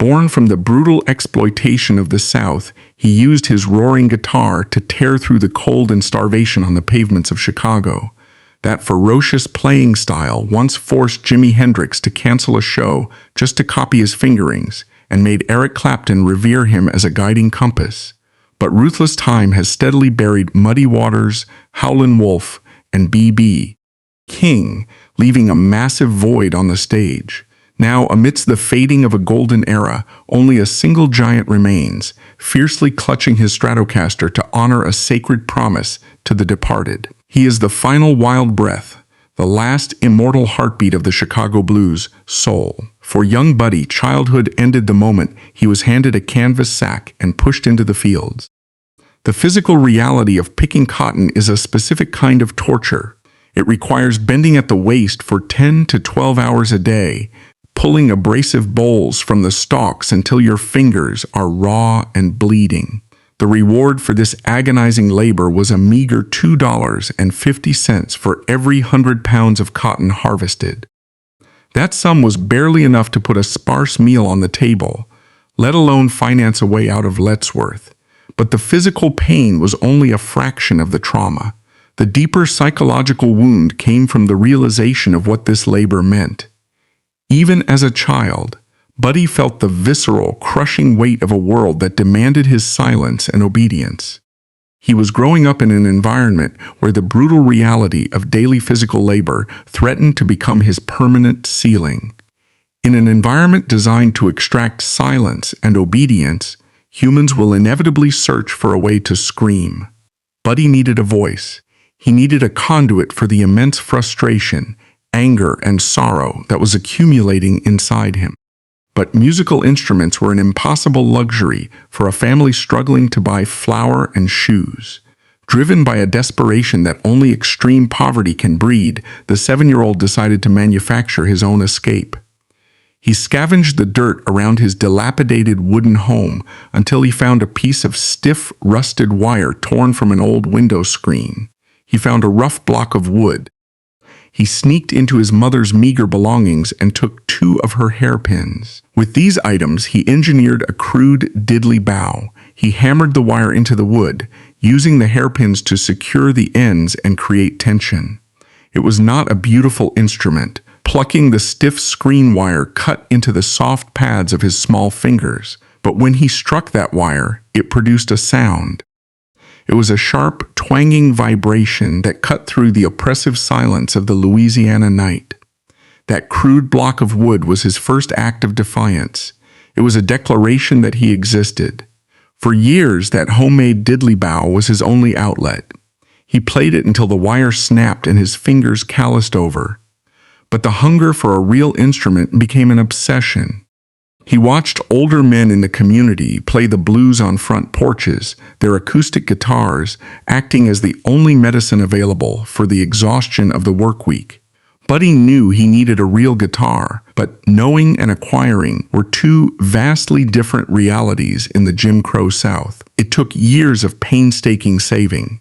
Born from the brutal exploitation of the South, he used his roaring guitar to tear through the cold and starvation on the pavements of Chicago. That ferocious playing style once forced Jimi Hendrix to cancel a show just to copy his fingerings and made Eric Clapton revere him as a guiding compass. But ruthless time has steadily buried Muddy Waters, Howlin' Wolf, and B.B. King, leaving a massive void on the stage. Now, amidst the fading of a golden era, only a single giant remains, fiercely clutching his Stratocaster to honor a sacred promise to the departed. He is the final wild breath, the last immortal heartbeat of the Chicago blues soul. For young Buddy, childhood ended the moment he was handed a canvas sack and pushed into the fields. The physical reality of picking cotton is a specific kind of torture. It requires bending at the waist for 10 to 12 hours a day, pulling abrasive bolls from the stalks until your fingers are raw and bleeding. The reward for this agonizing labor was a meager $2.50 for every 100 pounds of cotton harvested. That sum was barely enough to put a sparse meal on the table, let alone finance a way out of Lettsworth. But the physical pain was only a fraction of the trauma. The deeper psychological wound came from the realization of what this labor meant. Even as a child, Buddy felt the visceral, crushing weight of a world that demanded his silence and obedience. He was growing up in an environment where the brutal reality of daily physical labor threatened to become his permanent ceiling. In an environment designed to extract silence and obedience, humans will inevitably search for a way to scream. Buddy needed a voice. He needed a conduit for the immense frustration, anger, and sorrow that was accumulating inside him. But musical instruments were an impossible luxury for a family struggling to buy flour and shoes. Driven by a desperation that only extreme poverty can breed, the 7-year-old decided to manufacture his own escape. He scavenged the dirt around his dilapidated wooden home until he found a piece of stiff, rusted wire torn from an old window screen. He found a rough block of wood. He sneaked into his mother's meager belongings and took 2 of her hairpins. With these items, he engineered a crude diddly bow. He hammered the wire into the wood, using the hairpins to secure the ends and create tension. It was not a beautiful instrument. Plucking the stiff screen wire cut into the soft pads of his small fingers, but when he struck that wire, it produced a sound. It was a sharp, twanging vibration that cut through the oppressive silence of the Louisiana night. That crude block of wood was his first act of defiance. It was a declaration that he existed. For years, that homemade diddly bow was his only outlet. He played it until the wire snapped and his fingers calloused over. But the hunger for a real instrument became an obsession. He watched older men in the community play the blues on front porches, their acoustic guitars acting as the only medicine available for the exhaustion of the work week. Buddy knew he needed a real guitar, but knowing and acquiring were 2 vastly different realities in the Jim Crow South. It took years of painstaking saving.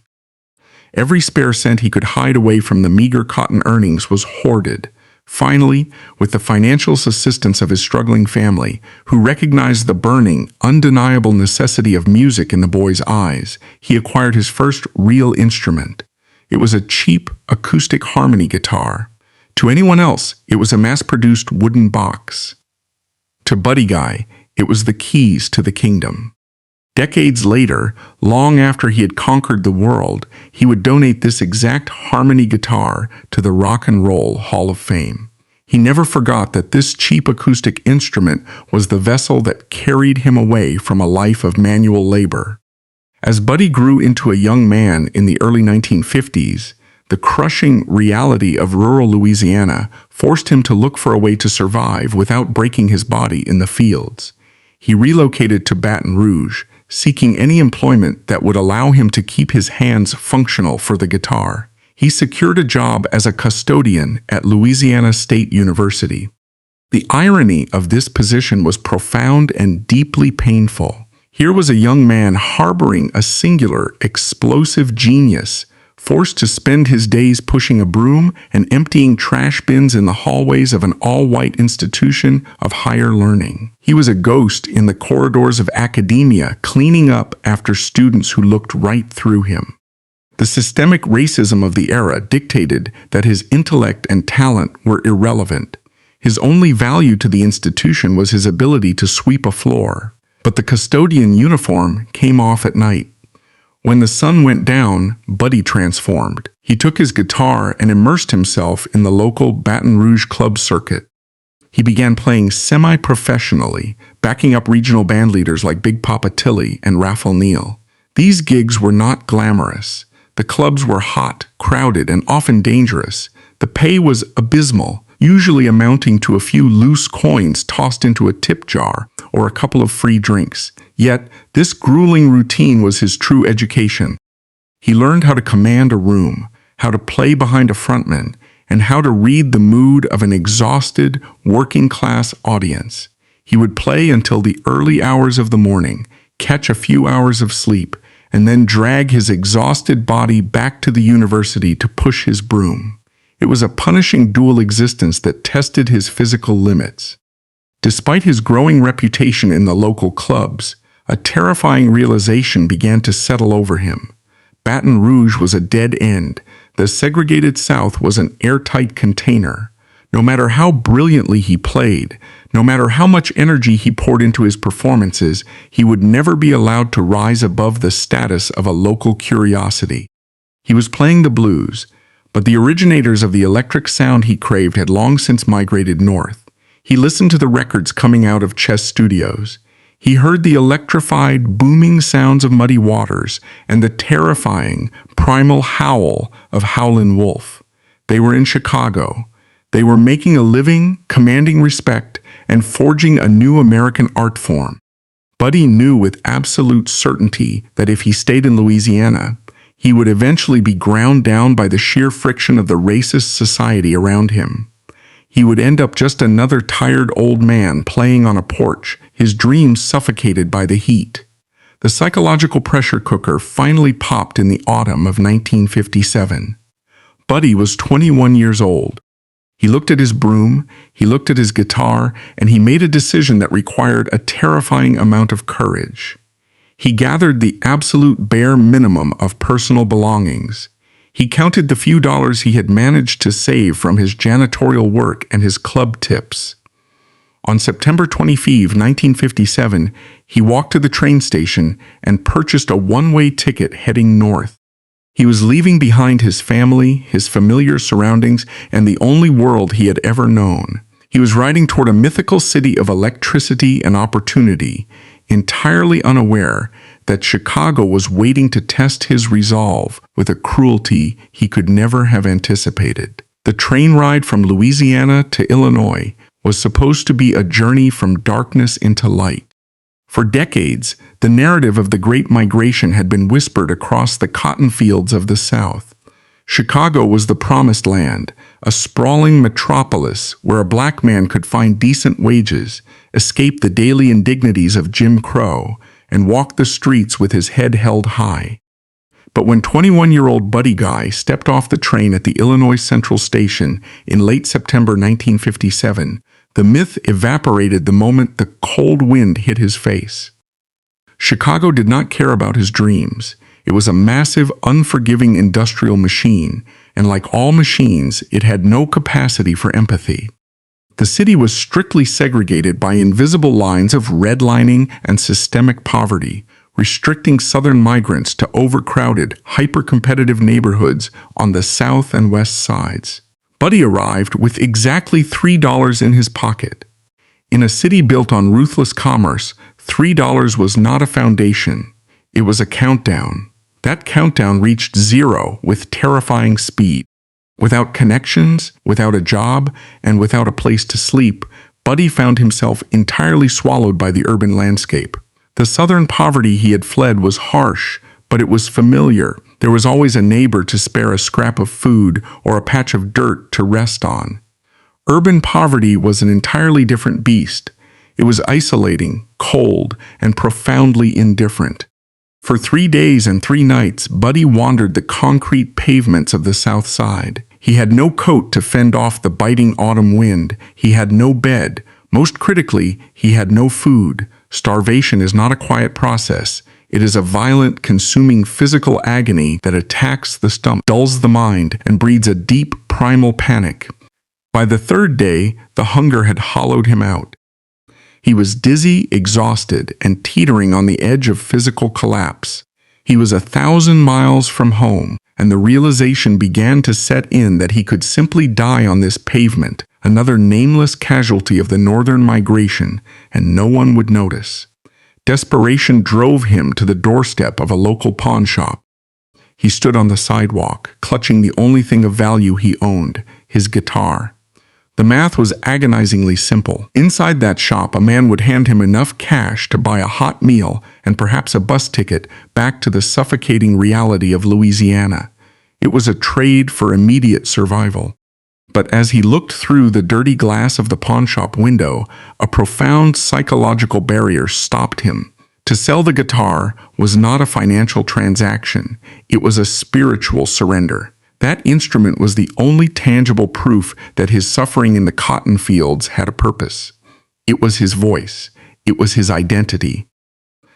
Every spare cent he could hide away from the meager cotton earnings was hoarded. Finally, with the financial assistance of his struggling family, who recognized the burning, undeniable necessity of music in the boy's eyes, he acquired his first real instrument. It was a cheap, acoustic harmony guitar. To anyone else, it was a mass-produced wooden box. To Buddy Guy, it was the keys to the kingdom. Decades later, long after he had conquered the world, he would donate this exact harmony guitar to the Rock and Roll Hall of Fame. He never forgot that this cheap acoustic instrument was the vessel that carried him away from a life of manual labor. As Buddy grew into a young man in the early 1950s, the crushing reality of rural Louisiana forced him to look for a way to survive without breaking his body in the fields. He relocated to Baton Rouge, seeking any employment that would allow him to keep his hands functional for the guitar. He secured a job as a custodian at Louisiana State University. The irony of this position was profound and deeply painful. Here was a young man harboring a singular, explosive genius, forced to spend his days pushing a broom and emptying trash bins in the hallways of an all-white institution of higher learning. He was a ghost in the corridors of academia, cleaning up after students who looked right through him. The systemic racism of the era dictated that his intellect and talent were irrelevant. His only value to the institution was his ability to sweep a floor. But the custodian uniform came off at night. When the sun went down, Buddy transformed. He took his guitar and immersed himself in the local Baton Rouge club circuit. He began playing semi-professionally, backing up regional band leaders like Big Papa Tilly and Raphael Neal. These gigs were not glamorous. The clubs were hot, crowded, and often dangerous. The pay was abysmal, usually amounting to a few loose coins tossed into a tip jar or a couple of free drinks. Yet, this grueling routine was his true education. He learned how to command a room, how to play behind a frontman, and how to read the mood of an exhausted, working-class audience. He would play until the early hours of the morning, catch a few hours of sleep, and then drag his exhausted body back to the university to push his broom. It was a punishing dual existence that tested his physical limits. Despite his growing reputation in the local clubs, a terrifying realization began to settle over him. Baton Rouge was a dead end. The segregated South was an airtight container. No matter how brilliantly he played, no matter how much energy he poured into his performances, he would never be allowed to rise above the status of a local curiosity. He was playing the blues, but the originators of the electric sound he craved had long since migrated north. He listened to the records coming out of Chess Studios. He heard the electrified, booming sounds of Muddy Waters and the terrifying, primal howl of Howlin' Wolf. They were in Chicago. They were making a living, commanding respect, and forging a new American art form. Buddy knew with absolute certainty that if he stayed in Louisiana, he would eventually be ground down by the sheer friction of the racist society around him. He would end up just another tired old man playing on a porch, his dreams suffocated by the heat. The psychological pressure cooker finally popped in the autumn of 1957. Buddy was 21 years old. He looked at his broom, he looked at his guitar, and he made a decision that required a terrifying amount of courage. He gathered the absolute bare minimum of personal belongings. He counted the few dollars he had managed to save from his janitorial work and his club tips. On September 25, 1957, he walked to the train station and purchased a one-way ticket heading north. He was leaving behind his family, his familiar surroundings, and the only world he had ever known. He was riding toward a mythical city of electricity and opportunity, entirely unaware that Chicago was waiting to test his resolve with a cruelty he could never have anticipated. The train ride from Louisiana to Illinois was supposed to be a journey from darkness into light. For decades, the narrative of the Great Migration had been whispered across the cotton fields of the South. Chicago was the promised land, a sprawling metropolis where a black man could find decent wages, escape the daily indignities of Jim Crow, and walk the streets with his head held high. But when 21-year-old Buddy Guy stepped off the train at the Illinois Central Station in late September 1957, the myth evaporated the moment the cold wind hit his face. Chicago did not care about his dreams. It was a massive, unforgiving industrial machine, and like all machines, it had no capacity for empathy. The city was strictly segregated by invisible lines of redlining and systemic poverty, restricting Southern migrants to overcrowded, hyper-competitive neighborhoods on the south and west sides. Buddy arrived with exactly $3 in his pocket. In a city built on ruthless commerce, $3 was not a foundation. It was a countdown. That countdown reached zero with terrifying speed. Without connections, without a job, and without a place to sleep, Buddy found himself entirely swallowed by the urban landscape. The southern poverty he had fled was harsh, but it was familiar. There was always a neighbor to spare a scrap of food or a patch of dirt to rest on. Urban poverty was an entirely different beast. It was isolating, cold, and profoundly indifferent. For 3 days and 3 nights, Buddy wandered the concrete pavements of the South Side. He had no coat to fend off the biting autumn wind. He had no bed. Most critically, he had no food. Starvation is not a quiet process. It is a violent, consuming physical agony that attacks the stomach, dulls the mind, and breeds a deep, primal panic. By the 3rd day, the hunger had hollowed him out. He was dizzy, exhausted, and teetering on the edge of physical collapse. He was 1,000 miles from home, and the realization began to set in that he could simply die on this pavement, another nameless casualty of the northern migration, and no one would notice. Desperation drove him to the doorstep of a local pawn shop. He stood on the sidewalk, clutching the only thing of value he owned, his guitar. The math was agonizingly simple. Inside that shop, a man would hand him enough cash to buy a hot meal and perhaps a bus ticket back to the suffocating reality of Louisiana. It was a trade for immediate survival. But as he looked through the dirty glass of the pawnshop window, a profound psychological barrier stopped him. To sell the guitar was not a financial transaction. It was a spiritual surrender. That instrument was the only tangible proof that his suffering in the cotton fields had a purpose. It was his voice. It was his identity.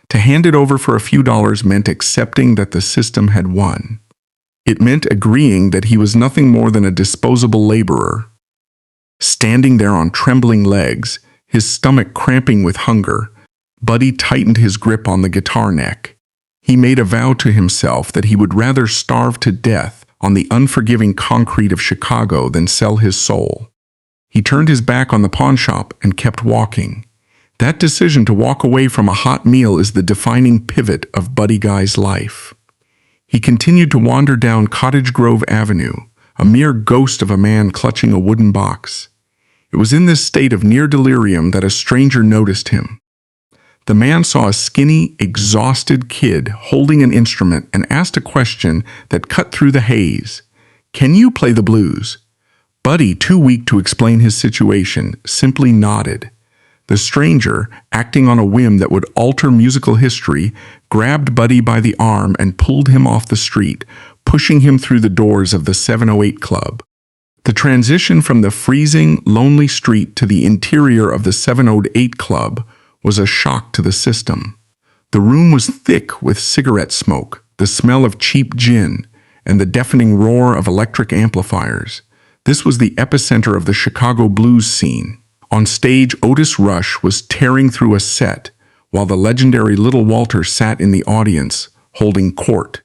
To hand it over for a few dollars meant accepting that the system had won. It meant agreeing that he was nothing more than a disposable laborer. Standing there on trembling legs, his stomach cramping with hunger, Buddy tightened his grip on the guitar neck. He made a vow to himself that he would rather starve to death on the unforgiving concrete of Chicago than sell his soul. He turned his back on the pawnshop and kept walking. That decision to walk away from a hot meal is the defining pivot of Buddy Guy's life. He continued to wander down Cottage Grove Avenue, a mere ghost of a man clutching a wooden box. It was in this state of near delirium that a stranger noticed him. The man saw a skinny, exhausted kid holding an instrument and asked a question that cut through the haze. "Can you play the blues?" Buddy, too weak to explain his situation, simply nodded. The stranger, acting on a whim that would alter musical history, grabbed Buddy by the arm and pulled him off the street, pushing him through the doors of the 708 Club. The transition from the freezing, lonely street to the interior of the 708 Club was a shock to the system. The room was thick with cigarette smoke, the smell of cheap gin, and the deafening roar of electric amplifiers. This was the epicenter of the Chicago blues scene. On stage, Otis Rush was tearing through a set, while the legendary Little Walter sat in the audience, holding court.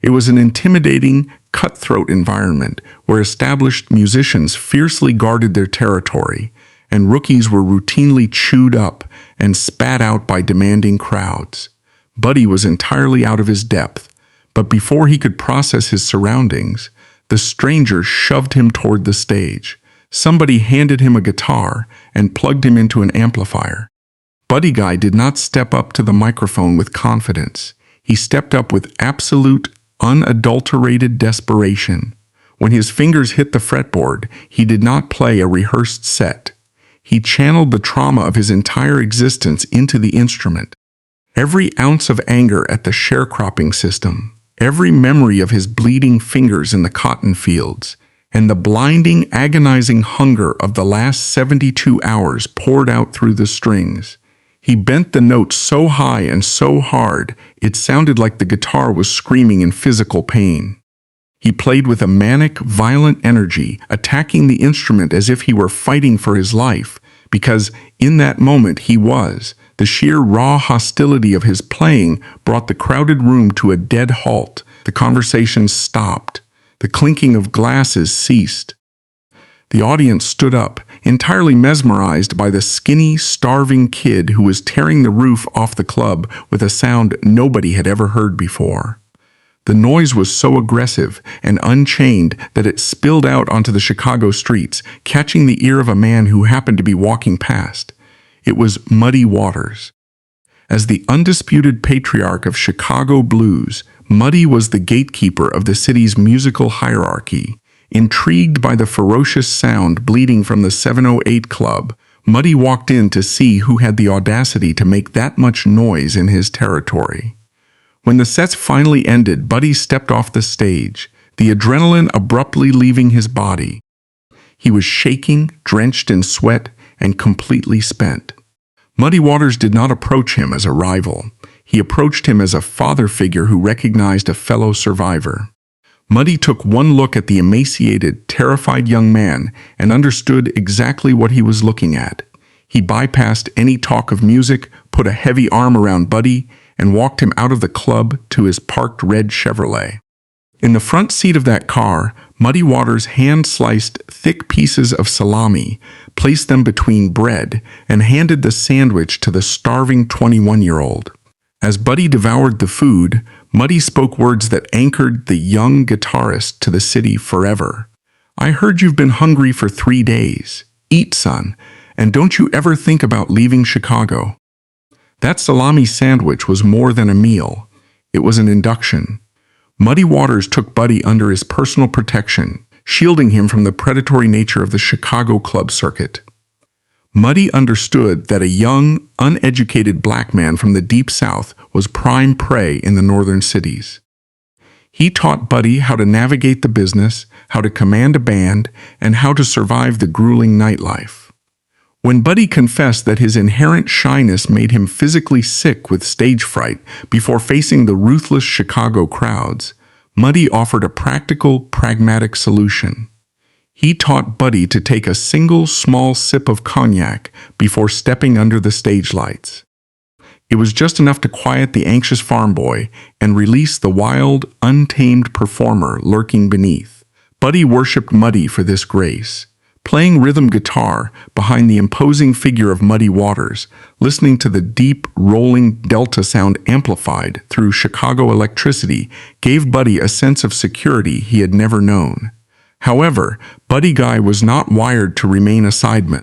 It was an intimidating, cutthroat environment where established musicians fiercely guarded their territory, and rookies were routinely chewed up and spat out by demanding crowds. Buddy was entirely out of his depth, but before he could process his surroundings, the stranger shoved him toward the stage. Somebody handed him a guitar and plugged him into an amplifier. Buddy Guy did not step up to the microphone with confidence. He stepped up with absolute, unadulterated desperation. When his fingers hit the fretboard, he did not play a rehearsed set. He channeled the trauma of his entire existence into the instrument. Every ounce of anger at the sharecropping system, every memory of his bleeding fingers in the cotton fields, and the blinding, agonizing hunger of the last 72 hours poured out through the strings. He bent the notes so high and so hard, it sounded like the guitar was screaming in physical pain. He played with a manic, violent energy, attacking the instrument as if he were fighting for his life, because in that moment he was. The sheer raw hostility of his playing brought the crowded room to a dead halt. The conversation stopped. The clinking of glasses ceased. The audience stood up, entirely mesmerized by the skinny, starving kid who was tearing the roof off the club with a sound nobody had ever heard before. The noise was so aggressive and unchained that it spilled out onto the Chicago streets, catching the ear of a man who happened to be walking past. It was Muddy Waters. As the undisputed patriarch of Chicago blues, Muddy was the gatekeeper of the city's musical hierarchy. Intrigued by the ferocious sound bleeding from the 708 Club, Muddy walked in to see who had the audacity to make that much noise in his territory. When the sets finally ended, Buddy stepped off the stage, the adrenaline abruptly leaving his body. He was shaking, drenched in sweat, and completely spent. Muddy Waters did not approach him as a rival. He approached him as a father figure who recognized a fellow survivor. Muddy took one look at the emaciated, terrified young man and understood exactly what he was looking at. He bypassed any talk of music, put a heavy arm around Buddy, and walked him out of the club to his parked red Chevrolet. In the front seat of that car, Muddy Waters hand-sliced thick pieces of salami, placed them between bread, and handed the sandwich to the starving 21-year-old. As Buddy devoured the food, Muddy spoke words that anchored the young guitarist to the city forever. "I heard you've been hungry for 3 days. Eat, son, and don't you ever think about leaving Chicago." That salami sandwich was more than a meal. It was an induction. Muddy Waters took Buddy under his personal protection, shielding him from the predatory nature of the Chicago club circuit. Muddy understood that a young, uneducated black man from the Deep South was prime prey in the northern cities. He taught Buddy how to navigate the business, how to command a band, and how to survive the grueling nightlife. When Buddy confessed that his inherent shyness made him physically sick with stage fright before facing the ruthless Chicago crowds, Muddy offered a practical, pragmatic solution. He taught Buddy to take a single small sip of cognac before stepping under the stage lights. It was just enough to quiet the anxious farm boy and release the wild, untamed performer lurking beneath. Buddy worshipped Muddy for this grace. Playing rhythm guitar behind the imposing figure of Muddy Waters, listening to the deep, rolling delta sound amplified through Chicago electricity, gave Buddy a sense of security he had never known. However, Buddy Guy was not wired to remain a sideman.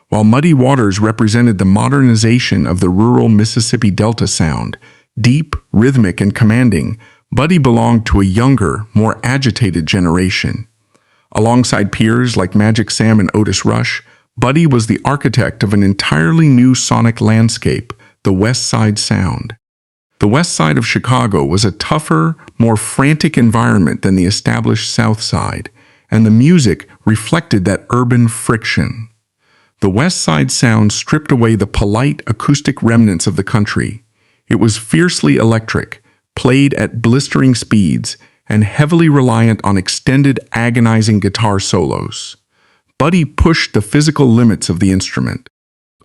While Muddy Waters represented the modernization of the rural Mississippi Delta sound, deep, rhythmic, and commanding, Buddy belonged to a younger, more agitated generation. Alongside peers like Magic Sam and Otis Rush, Buddy was the architect of an entirely new sonic landscape, the West Side Sound. The West Side of Chicago was a tougher, more frantic environment than the established South Side, and the music reflected that urban friction. The West Side Sound stripped away the polite acoustic remnants of the country. It was fiercely electric, played at blistering speeds, and heavily reliant on extended, agonizing guitar solos. Buddy pushed the physical limits of the instrument.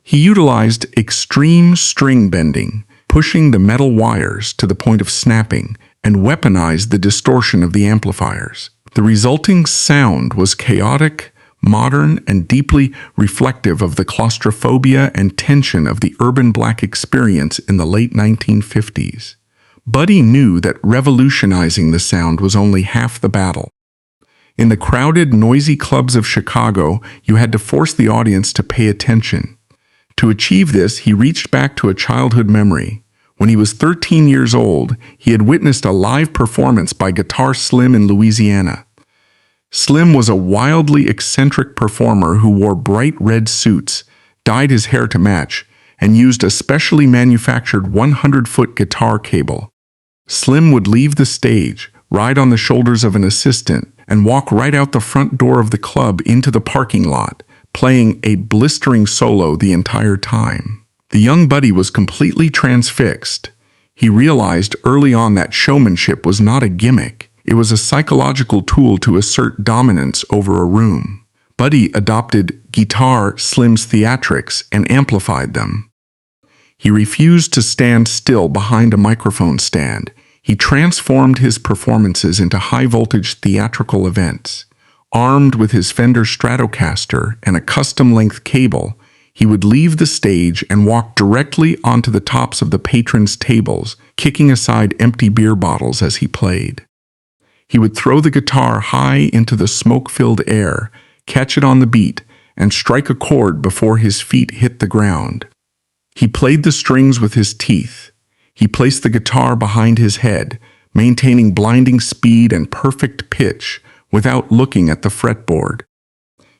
He utilized extreme string bending, pushing the metal wires to the point of snapping, and weaponized the distortion of the amplifiers. The resulting sound was chaotic, modern, and deeply reflective of the claustrophobia and tension of the urban black experience in the late 1950s. Buddy knew that revolutionizing the sound was only half the battle. In the crowded, noisy clubs of Chicago, you had to force the audience to pay attention. To achieve this, he reached back to a childhood memory. When he was 13 years old, he had witnessed a live performance by Guitar Slim in Louisiana. Slim was a wildly eccentric performer who wore bright red suits, dyed his hair to match, and used a specially manufactured 100-foot guitar cable. Slim would leave the stage, ride on the shoulders of an assistant, and walk right out the front door of the club into the parking lot, playing a blistering solo the entire time. The young Buddy was completely transfixed. He realized early on that showmanship was not a gimmick. It was a psychological tool to assert dominance over a room. Buddy adopted Guitar Slim's theatrics and amplified them. He refused to stand still behind a microphone stand. He transformed his performances into high-voltage theatrical events. Armed with his Fender Stratocaster and a custom-length cable, he would leave the stage and walk directly onto the tops of the patrons' tables, kicking aside empty beer bottles as he played. He would throw the guitar high into the smoke-filled air, catch it on the beat, and strike a chord before his feet hit the ground. He played the strings with his teeth. He placed the guitar behind his head, maintaining blinding speed and perfect pitch without looking at the fretboard.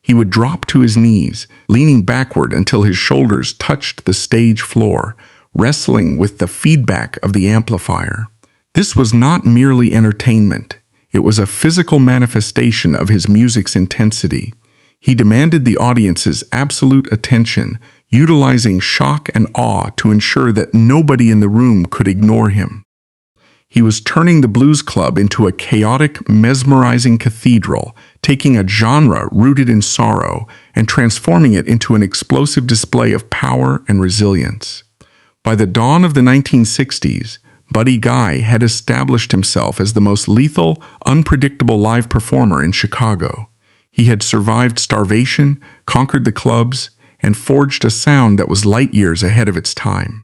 He would drop to his knees, leaning backward until his shoulders touched the stage floor, wrestling with the feedback of the amplifier. This was not merely entertainment. It was a physical manifestation of his music's intensity. He demanded the audience's absolute attention, utilizing shock and awe to ensure that nobody in the room could ignore him. He was turning the blues club into a chaotic, mesmerizing cathedral, taking a genre rooted in sorrow and transforming it into an explosive display of power and resilience. By the dawn of the 1960s, Buddy Guy had established himself as the most lethal, unpredictable live performer in Chicago. He had survived starvation, conquered the clubs, and forged a sound that was light years ahead of its time.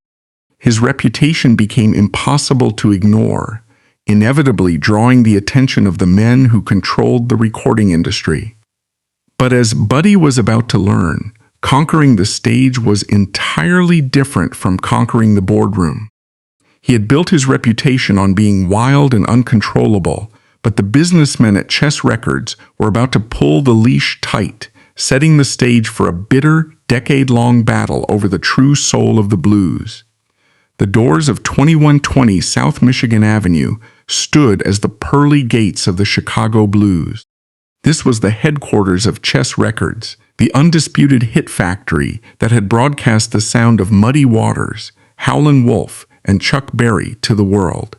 His reputation became impossible to ignore, inevitably drawing the attention of the men who controlled the recording industry. But as Buddy was about to learn, conquering the stage was entirely different from conquering the boardroom. He had built his reputation on being wild and uncontrollable, but the businessmen at Chess Records were about to pull the leash tight, setting the stage for a bitter, decade-long battle over the true soul of the blues. The doors of 2120 South Michigan Avenue stood as the pearly gates of the Chicago blues. This was the headquarters of Chess Records, the undisputed hit factory that had broadcast the sound of Muddy Waters, Howlin' Wolf, and Chuck Berry to the world.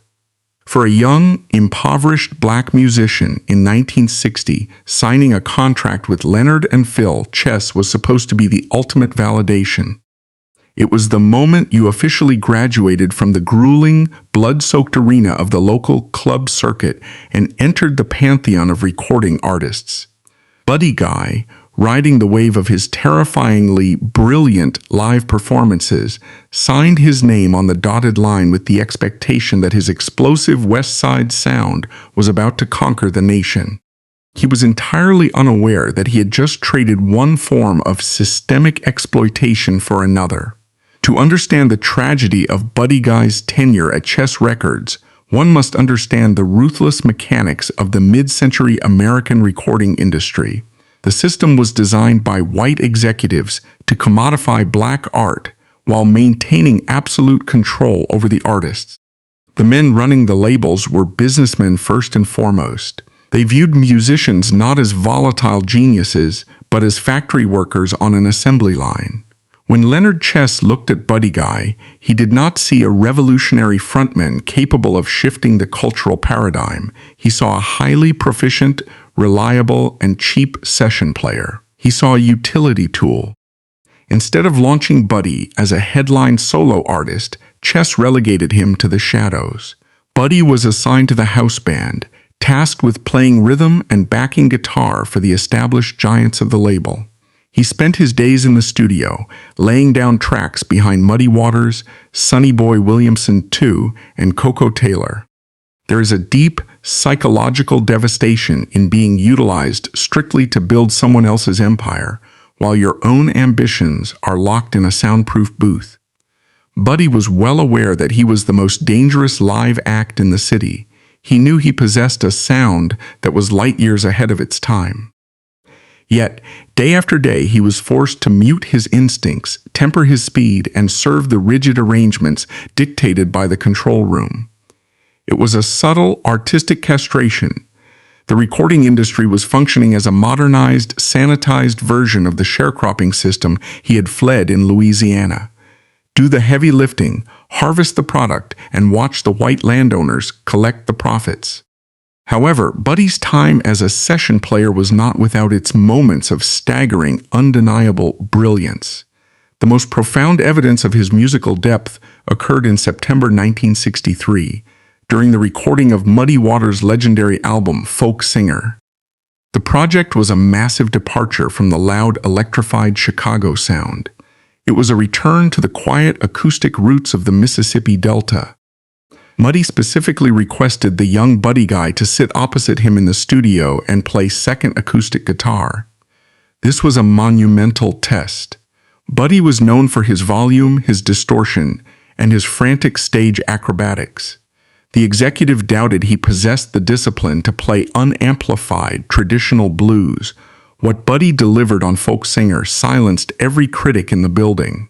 For a young, impoverished black musician in 1960, signing a contract with Leonard and Phil Chess was supposed to be the ultimate validation. It was the moment you officially graduated from the grueling, blood-soaked arena of the local club circuit and entered the pantheon of recording artists. Buddy Guy, riding the wave of his terrifyingly brilliant live performances, signed his name on the dotted line with the expectation that his explosive West Side sound was about to conquer the nation. He was entirely unaware that he had just traded one form of systemic exploitation for another. To understand the tragedy of Buddy Guy's tenure at Chess Records, one must understand the ruthless mechanics of the mid-century American recording industry. The system was designed by white executives to commodify black art while maintaining absolute control over the artists. The men running the labels were businessmen first and foremost. They viewed musicians not as volatile geniuses, but as factory workers on an assembly line. When Leonard Chess looked at Buddy Guy, he did not see a revolutionary frontman capable of shifting the cultural paradigm. He saw a highly proficient, reliable, and cheap session player. He saw a utility tool. Instead of launching Buddy as a headline solo artist, Chess relegated him to the shadows. Buddy was assigned to the house band, tasked with playing rhythm and backing guitar for the established giants of the label. He spent his days in the studio, laying down tracks behind Muddy Waters, Sonny Boy Williamson II, and Coco Taylor. There is a deep, psychological devastation in being utilized strictly to build someone else's empire, while your own ambitions are locked in a soundproof booth. Buddy was well aware that he was the most dangerous live act in the city. He knew he possessed a sound that was light years ahead of its time. Yet, day after day, he was forced to mute his instincts, temper his speed, and serve the rigid arrangements dictated by the control room. It was a subtle, artistic castration. The recording industry was functioning as a modernized, sanitized version of the sharecropping system he had fled in Louisiana. Do the heavy lifting, harvest the product, and watch the white landowners collect the profits. However, Buddy's time as a session player was not without its moments of staggering, undeniable brilliance. The most profound evidence of his musical depth occurred in September 1963, during the recording of Muddy Waters' legendary album, Folk Singer. The project was a massive departure from the loud, electrified Chicago sound. It was a return to the quiet, acoustic roots of the Mississippi Delta. Muddy specifically requested the young Buddy Guy to sit opposite him in the studio and play second acoustic guitar. This was a monumental test. Buddy was known for his volume, his distortion, and his frantic stage acrobatics. The executive doubted he possessed the discipline to play unamplified traditional blues. What Buddy delivered on Folk Singer silenced every critic in the building.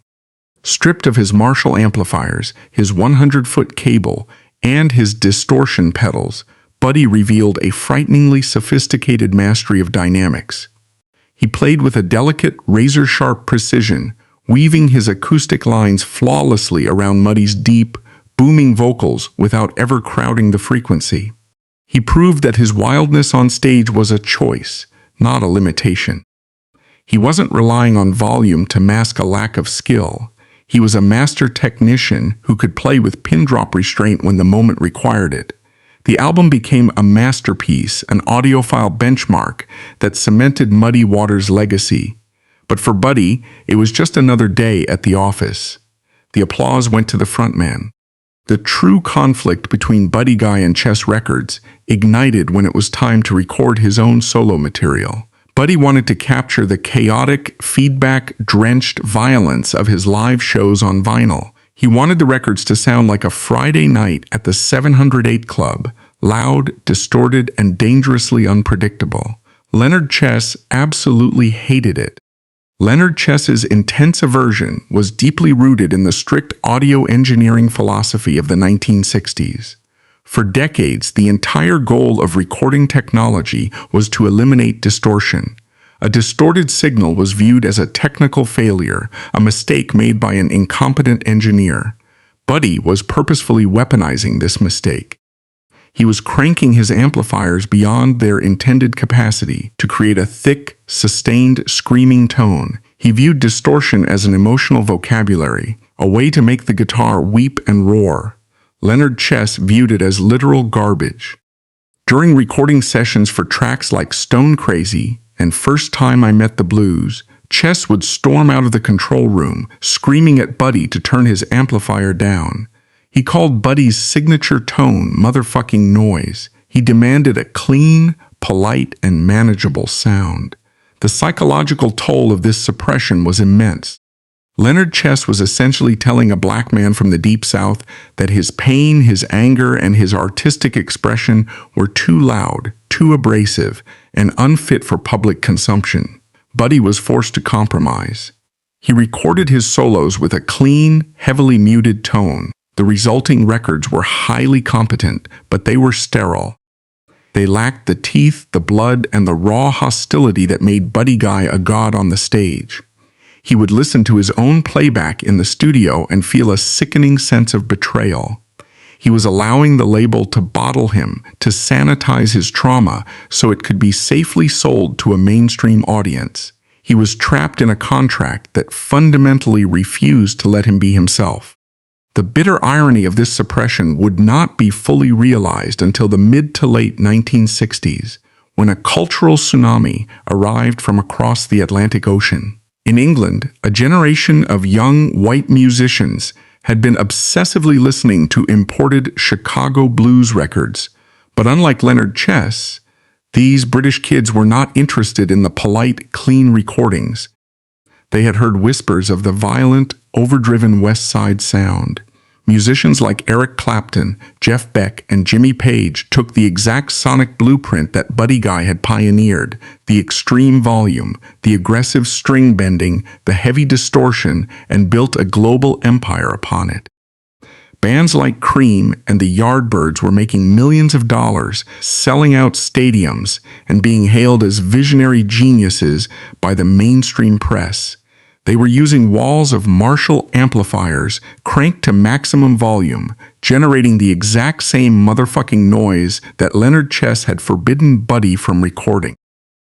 Stripped of his Marshall amplifiers, his 100-foot cable, and his distortion pedals, Buddy revealed a frighteningly sophisticated mastery of dynamics. He played with a delicate, razor-sharp precision, weaving his acoustic lines flawlessly around Muddy's deep, booming vocals without ever crowding the frequency. He proved that his wildness on stage was a choice, not a limitation. He wasn't relying on volume to mask a lack of skill. He was a master technician who could play with pin drop restraint when the moment required it. The album became a masterpiece, an audiophile benchmark that cemented Muddy Waters' legacy. But for Buddy, it was just another day at the office. The applause went to the frontman. The true conflict between Buddy Guy and Chess Records ignited when it was time to record his own solo material. Buddy wanted to capture the chaotic, feedback-drenched violence of his live shows on vinyl. He wanted the records to sound like a Friday night at the 708 Club, loud, distorted, and dangerously unpredictable. Leonard Chess absolutely hated it. Leonard Chess's intense aversion was deeply rooted in the strict audio engineering philosophy of the 1960s. For decades, the entire goal of recording technology was to eliminate distortion. A distorted signal was viewed as a technical failure, a mistake made by an incompetent engineer. Buddy was purposefully weaponizing this mistake. He was cranking his amplifiers beyond their intended capacity to create a thick, sustained, screaming tone. He viewed distortion as an emotional vocabulary, a way to make the guitar weep and roar. Leonard Chess viewed it as literal garbage. During recording sessions for tracks like Stone Crazy and First Time I Met the Blues, Chess would storm out of the control room, screaming at Buddy to turn his amplifier down. He called Buddy's signature tone motherfucking noise. He demanded a clean, polite, and manageable sound. The psychological toll of this suppression was immense. Leonard Chess was essentially telling a black man from the Deep South that his pain, his anger, and his artistic expression were too loud, too abrasive, and unfit for public consumption. Buddy was forced to compromise. He recorded his solos with a clean, heavily muted tone. The resulting records were highly competent, but they were sterile. They lacked the teeth, the blood, and the raw hostility that made Buddy Guy a god on the stage. He would listen to his own playback in the studio and feel a sickening sense of betrayal. He was allowing the label to bottle him, to sanitize his trauma so it could be safely sold to a mainstream audience. He was trapped in a contract that fundamentally refused to let him be himself. The bitter irony of this suppression would not be fully realized until the mid to late 1960s, when a cultural tsunami arrived from across the Atlantic Ocean. In England, a generation of young white musicians had been obsessively listening to imported Chicago blues records, but unlike Leonard Chess, these British kids were not interested in the polite, clean recordings. They had heard whispers of the violent, overdriven West Side sound. Musicians like Eric Clapton, Jeff Beck, and Jimmy Page took the exact sonic blueprint that Buddy Guy had pioneered: the extreme volume, the aggressive string bending, the heavy distortion, and built a global empire upon it. Bands like Cream and the Yardbirds were making millions of dollars, selling out stadiums, and being hailed as visionary geniuses by the mainstream press. They were using walls of Marshall amplifiers cranked to maximum volume, generating the exact same motherfucking noise that Leonard Chess had forbidden Buddy from recording.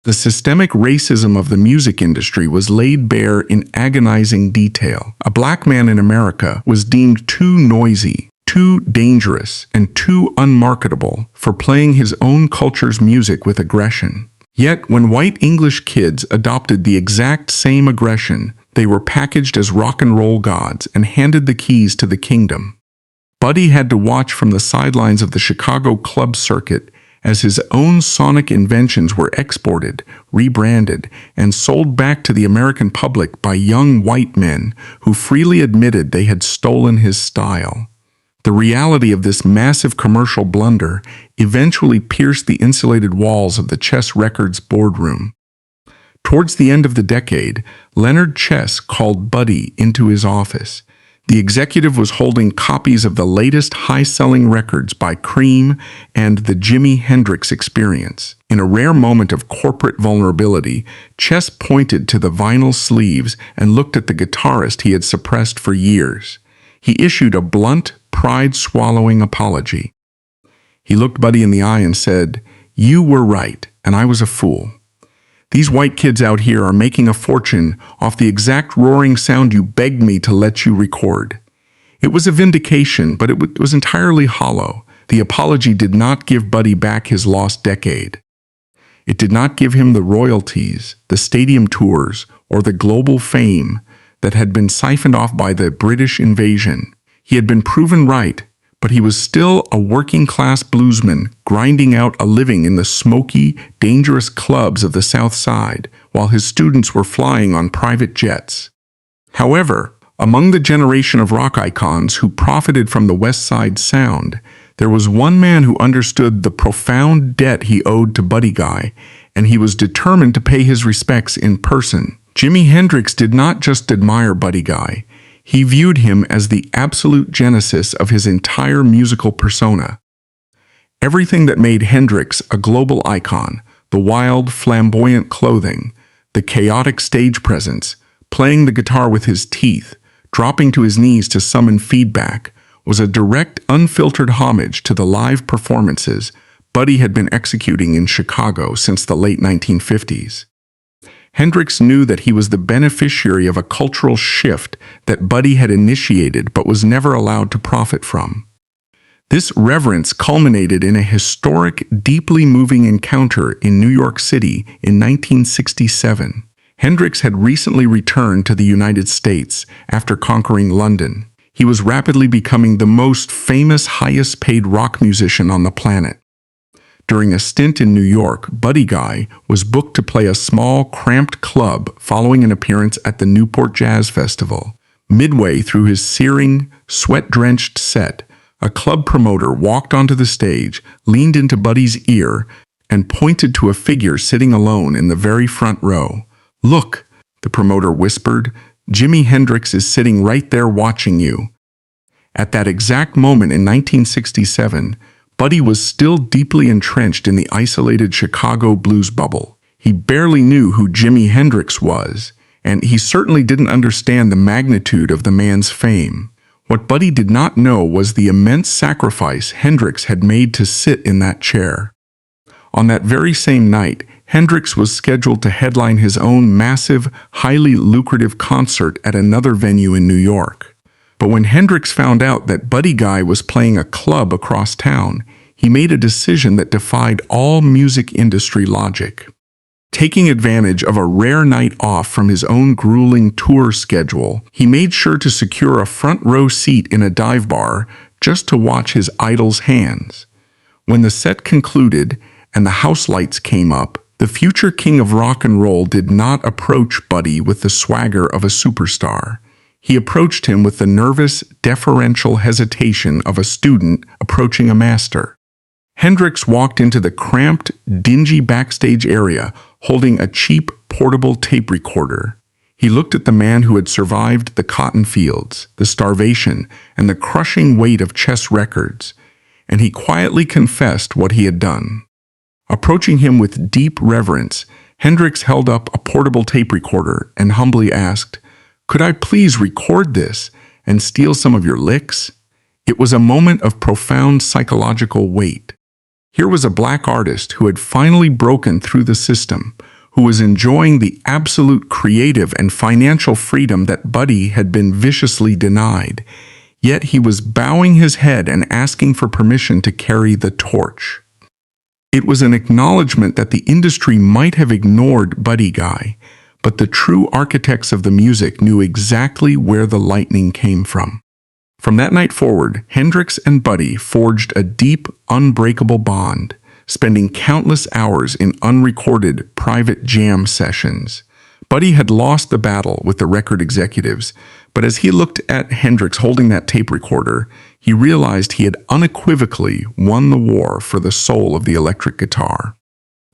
The systemic racism of the music industry was laid bare in agonizing detail. A black man in America was deemed too noisy, too dangerous, and too unmarketable for playing his own culture's music with aggression. Yet, when white English kids adopted the exact same aggression, they were packaged as rock and roll gods and handed the keys to the kingdom. Buddy had to watch from the sidelines of the Chicago club circuit as his own sonic inventions were exported, rebranded, and sold back to the American public by young white men who freely admitted they had stolen his style. The reality of this massive commercial blunder eventually pierced the insulated walls of the Chess Records boardroom. Towards the end of the decade, Leonard Chess called Buddy into his office. The executive was holding copies of the latest high-selling records by Cream and the Jimi Hendrix Experience. In a rare moment of corporate vulnerability, Chess pointed to the vinyl sleeves and looked at the guitarist he had suppressed for years. He issued a blunt, pride-swallowing apology. He looked Buddy in the eye and said, "You were right, and I was a fool. These white kids out here are making a fortune off the exact roaring sound you begged me to let you record." It was a vindication, but it was entirely hollow. The apology did not give Buddy back his lost decade. It did not give him the royalties, the stadium tours, or the global fame that had been siphoned off by the British invasion. He had been proven right, but he was still a working-class bluesman grinding out a living in the smoky, dangerous clubs of the South Side, while his students were flying on private jets. However, among the generation of rock icons who profited from the West Side sound, there was one man who understood the profound debt he owed to Buddy Guy, and he was determined to pay his respects in person. Jimi Hendrix did not just admire Buddy Guy. He viewed him as the absolute genesis of his entire musical persona. Everything that made Hendrix a global icon, the wild, flamboyant clothing, the chaotic stage presence, playing the guitar with his teeth, dropping to his knees to summon feedback, was a direct, unfiltered homage to the live performances Buddy had been executing in Chicago since the late 1950s. Hendrix knew that he was the beneficiary of a cultural shift that Buddy had initiated but was never allowed to profit from. This reverence culminated in a historic, deeply moving encounter in New York City in 1967. Hendrix had recently returned to the United States after conquering London. He was rapidly becoming the most famous, highest-paid rock musician on the planet. During a stint in New York, Buddy Guy was booked to play a small, cramped club following an appearance at the Newport Jazz Festival. Midway through his searing, sweat-drenched set, a club promoter walked onto the stage, leaned into Buddy's ear, and pointed to a figure sitting alone in the very front row. "Look," the promoter whispered, "Jimi Hendrix is sitting right there watching you." At that exact moment in 1967, Buddy was still deeply entrenched in the isolated Chicago blues bubble. He barely knew who Jimi Hendrix was, and he certainly didn't understand the magnitude of the man's fame. What Buddy did not know was the immense sacrifice Hendrix had made to sit in that chair. On that very same night, Hendrix was scheduled to headline his own massive, highly lucrative concert at another venue in New York. But when Hendrix found out that Buddy Guy was playing a club across town, he made a decision that defied all music industry logic. Taking advantage of a rare night off from his own grueling tour schedule, he made sure to secure a front-row seat in a dive bar just to watch his idol's hands. When the set concluded and the house lights came up, the future king of rock and roll did not approach Buddy with the swagger of a superstar. He approached him with the nervous, deferential hesitation of a student approaching a master. Hendrix walked into the cramped, dingy backstage area holding a cheap, portable tape recorder. He looked at the man who had survived the cotton fields, the starvation, and the crushing weight of Chess records, and he quietly confessed what he had done. Approaching him with deep reverence, Hendrix held up a portable tape recorder and humbly asked, "Could I please record this and steal some of your licks?" It was a moment of profound psychological weight. Here was a black artist who had finally broken through the system, who was enjoying the absolute creative and financial freedom that Buddy had been viciously denied. Yet he was bowing his head and asking for permission to carry the torch. It was an acknowledgement that the industry might have ignored Buddy Guy, but the true architects of the music knew exactly where the lightning came from. From that night forward, Hendrix and Buddy forged a deep, unbreakable bond, spending countless hours in unrecorded private jam sessions. Buddy had lost the battle with the record executives, but as he looked at Hendrix holding that tape recorder, he realized he had unequivocally won the war for the soul of the electric guitar.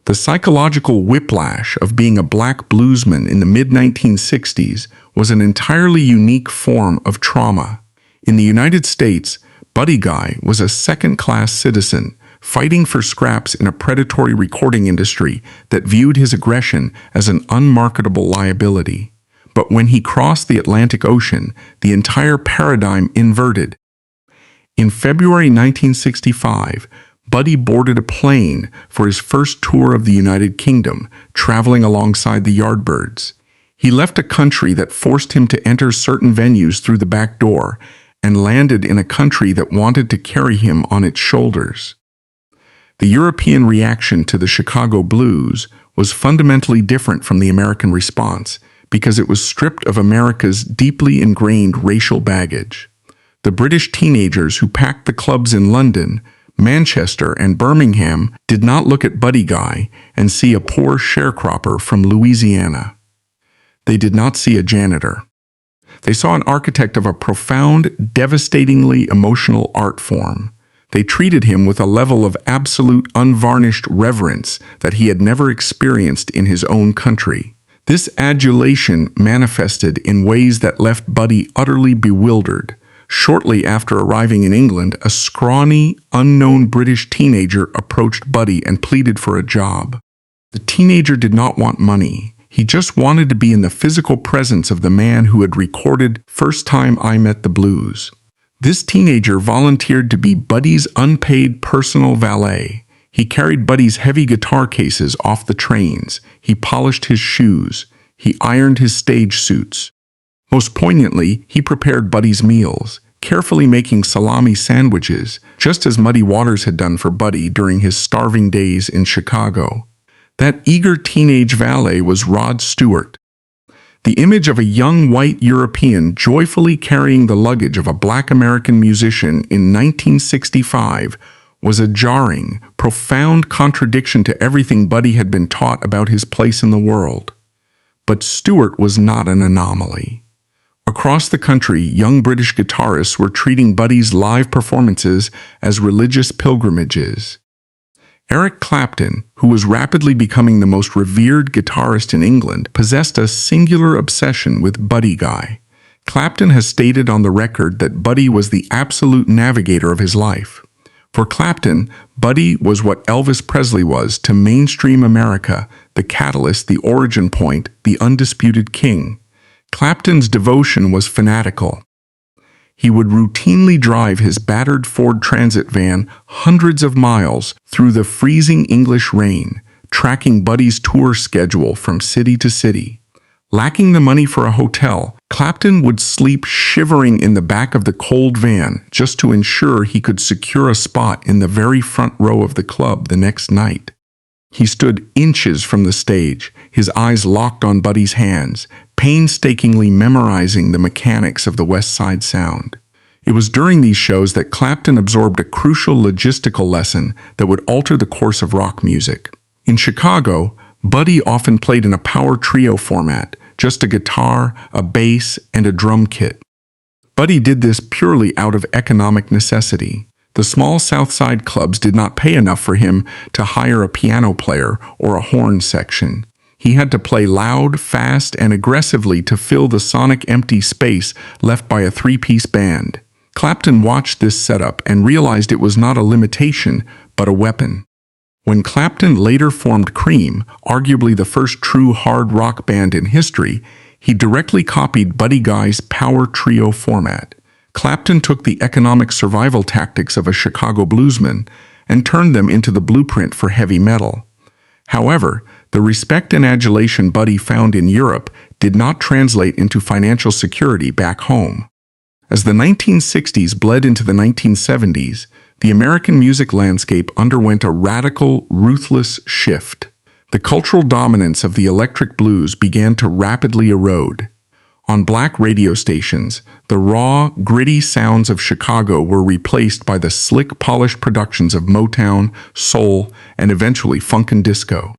The psychological whiplash of being a black bluesman in the mid-1960s was an entirely unique form of trauma. In the United States, Buddy Guy was a second-class citizen, fighting for scraps in a predatory recording industry that viewed his aggression as an unmarketable liability. But when he crossed the Atlantic Ocean, the entire paradigm inverted. In February 1965, Buddy boarded a plane for his first tour of the United Kingdom, traveling alongside the Yardbirds. He left a country that forced him to enter certain venues through the back door and landed in a country that wanted to carry him on its shoulders. The European reaction to the Chicago Blues was fundamentally different from the American response because it was stripped of America's deeply ingrained racial baggage. The British teenagers who packed the clubs in London, Manchester, and Birmingham did not look at Buddy Guy and see a poor sharecropper from Louisiana. They did not see a janitor. They saw an architect of a profound, devastatingly emotional art form. They treated him with a level of absolute, unvarnished reverence that he had never experienced in his own country. This adulation manifested in ways that left Buddy utterly bewildered. Shortly after arriving in England, a scrawny, unknown British teenager approached Buddy and pleaded for a job. The teenager did not want money. He just wanted to be in the physical presence of the man who had recorded "First Time I Met the Blues." This teenager volunteered to be Buddy's unpaid personal valet. He carried Buddy's heavy guitar cases off the trains. He polished his shoes. He ironed his stage suits. Most poignantly, he prepared Buddy's meals, carefully making salami sandwiches, just as Muddy Waters had done for Buddy during his starving days in Chicago. That eager teenage valet was Rod Stewart. The image of a young white European joyfully carrying the luggage of a black American musician in 1965 was a jarring, profound contradiction to everything Buddy had been taught about his place in the world. But Stewart was not an anomaly. Across the country, young British guitarists were treating Buddy's live performances as religious pilgrimages. Eric Clapton, who was rapidly becoming the most revered guitarist in England, possessed a singular obsession with Buddy Guy. Clapton has stated on the record that Buddy was the absolute navigator of his life. For Clapton, Buddy was what Elvis Presley was to mainstream America, the catalyst, the origin point, the undisputed king. Clapton's devotion was fanatical. He would routinely drive his battered Ford Transit van hundreds of miles through the freezing English rain, tracking Buddy's tour schedule from city to city. Lacking the money for a hotel, Clapton would sleep shivering in the back of the cold van just to ensure he could secure a spot in the very front row of the club the next night. He stood inches from the stage, his eyes locked on Buddy's hands, painstakingly memorizing the mechanics of the West Side Sound. It was during these shows that Clapton absorbed a crucial logistical lesson that would alter the course of rock music. In Chicago, Buddy often played in a power trio format, just a guitar, a bass, and a drum kit. Buddy did this purely out of economic necessity. The small South Side clubs did not pay enough for him to hire a piano player or a horn section. He had to play loud, fast, and aggressively to fill the sonic empty space left by a three-piece band. Clapton watched this setup and realized it was not a limitation, but a weapon. When Clapton later formed Cream, arguably the first true hard rock band in history, he directly copied Buddy Guy's power trio format. Clapton took the economic survival tactics of a Chicago bluesman and turned them into the blueprint for heavy metal. However, the respect and adulation Buddy found in Europe did not translate into financial security back home. As the 1960s bled into the 1970s, the American music landscape underwent a radical, ruthless shift. The cultural dominance of the electric blues began to rapidly erode. On black radio stations, the raw, gritty sounds of Chicago were replaced by the slick, polished productions of Motown, soul, and eventually funk and disco.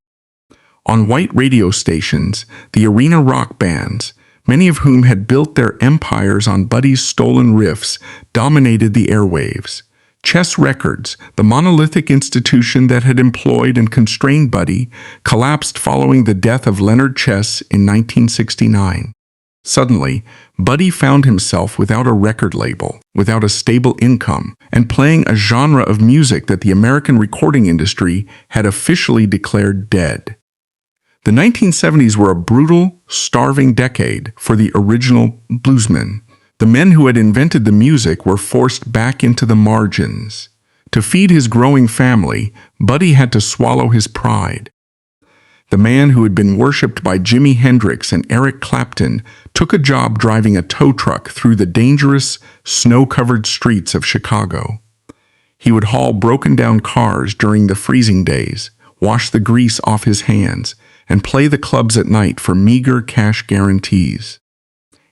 On white radio stations, the arena rock bands, many of whom had built their empires on Buddy's stolen riffs, dominated the airwaves. Chess Records, the monolithic institution that had employed and constrained Buddy, collapsed following the death of Leonard Chess in 1969. Suddenly, Buddy found himself without a record label, without a stable income, and playing a genre of music that the American recording industry had officially declared dead. The 1970s were a brutal, starving decade for the original bluesmen. The men who had invented the music were forced back into the margins. To feed his growing family, Buddy had to swallow his pride. The man who had been worshipped by Jimi Hendrix and Eric Clapton took a job driving a tow truck through the dangerous, snow-covered streets of Chicago. He would haul broken-down cars during the freezing days, wash the grease off his hands, and play the clubs at night for meager cash guarantees.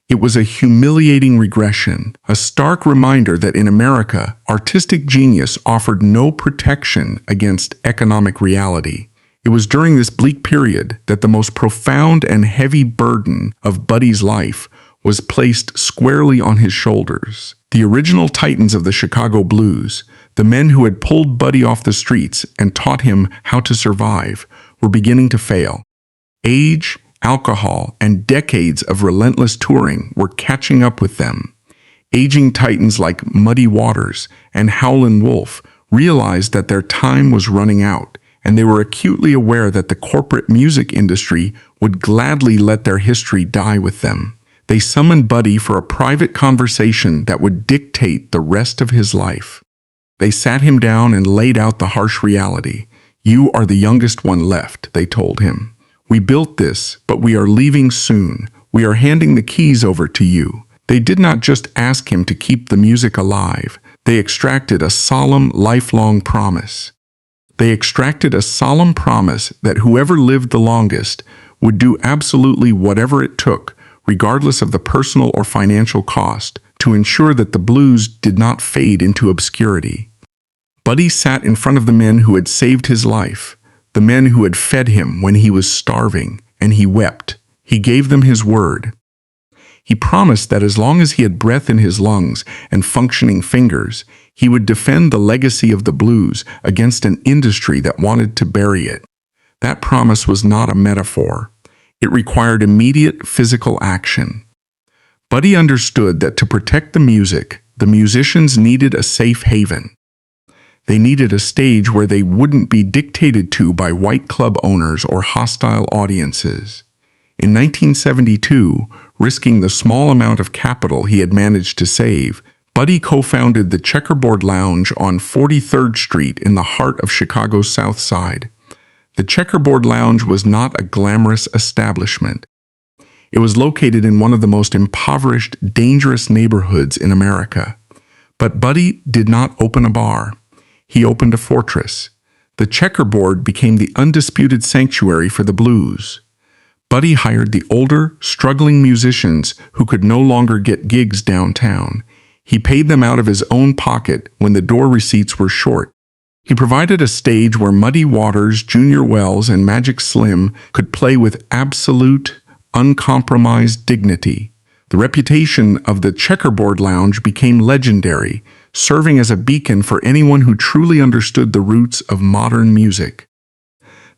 It was a humiliating regression, a stark reminder that in America, artistic genius offered no protection against economic reality. It was during this bleak period that the most profound and heavy burden of Buddy's life was placed squarely on his shoulders. The original titans of the Chicago blues, the men who had pulled Buddy off the streets and taught him how to survive, were beginning to fail. Age, alcohol, and decades of relentless touring were catching up with them. Aging titans like Muddy Waters and Howlin' Wolf realized that their time was running out, and they were acutely aware that the corporate music industry would gladly let their history die with them. They summoned Buddy for a private conversation that would dictate the rest of his life. They sat him down and laid out the harsh reality. "You are the youngest one left," they told him. "We built this, but we are leaving soon. We are handing the keys over to you." They did not just ask him to keep the music alive. They extracted a solemn, lifelong promise. They extracted a solemn promise that whoever lived the longest would do absolutely whatever it took, regardless of the personal or financial cost, to ensure that the blues did not fade into obscurity. Buddy sat in front of the men who had saved his life, the men who had fed him when he was starving, and he wept. He gave them his word. He promised that as long as he had breath in his lungs and functioning fingers, he would defend the legacy of the blues against an industry that wanted to bury it. That promise was not a metaphor. It required immediate physical action. Buddy understood that to protect the music, the musicians needed a safe haven. They needed a stage where they wouldn't be dictated to by white club owners or hostile audiences. In 1972, risking the small amount of capital he had managed to save, Buddy co-founded the Checkerboard Lounge on 43rd Street in the heart of Chicago's South Side. The Checkerboard Lounge was not a glamorous establishment. It was located in one of the most impoverished, dangerous neighborhoods in America. But Buddy did not open a bar. He opened a fortress. The Checkerboard became the undisputed sanctuary for the blues. Buddy hired the older, struggling musicians who could no longer get gigs downtown. He paid them out of his own pocket when the door receipts were short. He provided a stage where Muddy Waters, Junior Wells, and Magic Slim could play with absolute, uncompromised dignity. The reputation of the Checkerboard Lounge became legendary, serving as a beacon for anyone who truly understood the roots of modern music.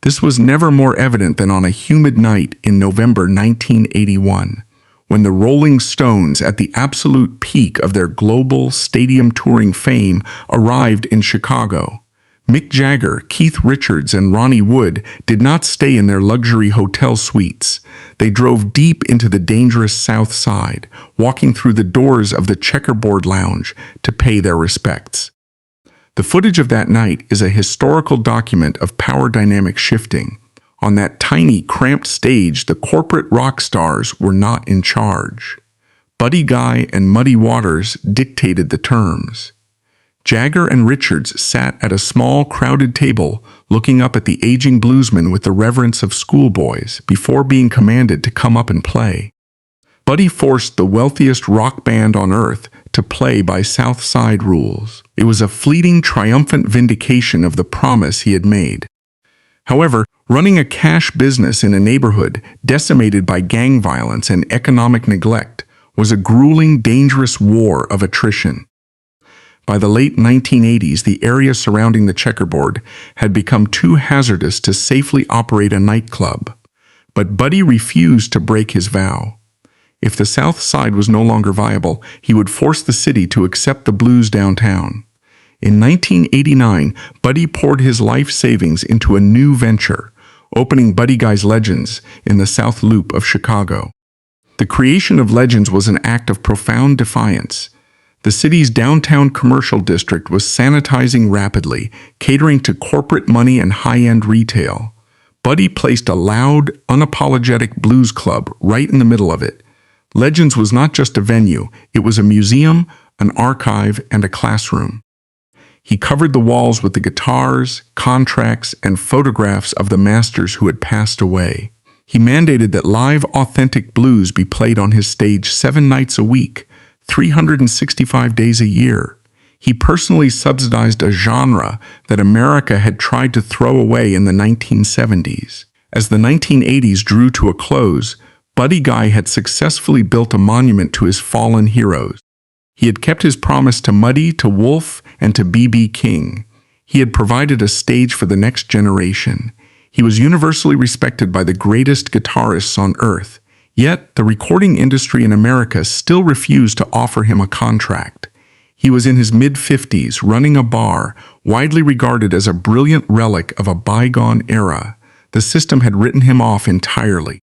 This was never more evident than on a humid night in November 1981, when the Rolling Stones, at the absolute peak of their global stadium touring fame, arrived in Chicago. Mick Jagger, Keith Richards, and Ronnie Wood did not stay in their luxury hotel suites. They drove deep into the dangerous South Side, walking through the doors of the Checkerboard Lounge to pay their respects. The footage of that night is a historical document of power dynamic shifting. On that tiny, cramped stage, the corporate rock stars were not in charge. Buddy Guy and Muddy Waters dictated the terms. Jagger and Richards sat at a small, crowded table, looking up at the aging bluesmen with the reverence of schoolboys before being commanded to come up and play. Buddy forced the wealthiest rock band on earth to play by South Side rules. It was a fleeting, triumphant vindication of the promise he had made. However, running a cash business in a neighborhood decimated by gang violence and economic neglect was a grueling, dangerous war of attrition. By the late 1980s, the area surrounding the Checkerboard had become too hazardous to safely operate a nightclub. But Buddy refused to break his vow. If the South Side was no longer viable, he would force the city to accept the blues downtown. In 1989, Buddy poured his life savings into a new venture, opening Buddy Guy's Legends in the South Loop of Chicago. The creation of Legends was an act of profound defiance. The city's downtown commercial district was sanitizing rapidly, catering to corporate money and high-end retail. Buddy placed a loud, unapologetic blues club right in the middle of it. Legends was not just a venue, it was a museum, an archive, and a classroom. He covered the walls with the guitars, contracts, and photographs of the masters who had passed away. He mandated that live, authentic blues be played on his stage 7 nights a week, 365 days a year. He personally subsidized a genre that America had tried to throw away in the 1970s. As the 1980s drew to a close, Buddy Guy had successfully built a monument to his fallen heroes. He had kept his promise to Muddy, to Wolf, and to B.B. King. He had provided a stage for the next generation. He was universally respected by the greatest guitarists on earth. Yet, the recording industry in America still refused to offer him a contract. He was in his mid-50s, running a bar, widely regarded as a brilliant relic of a bygone era. The system had written him off entirely.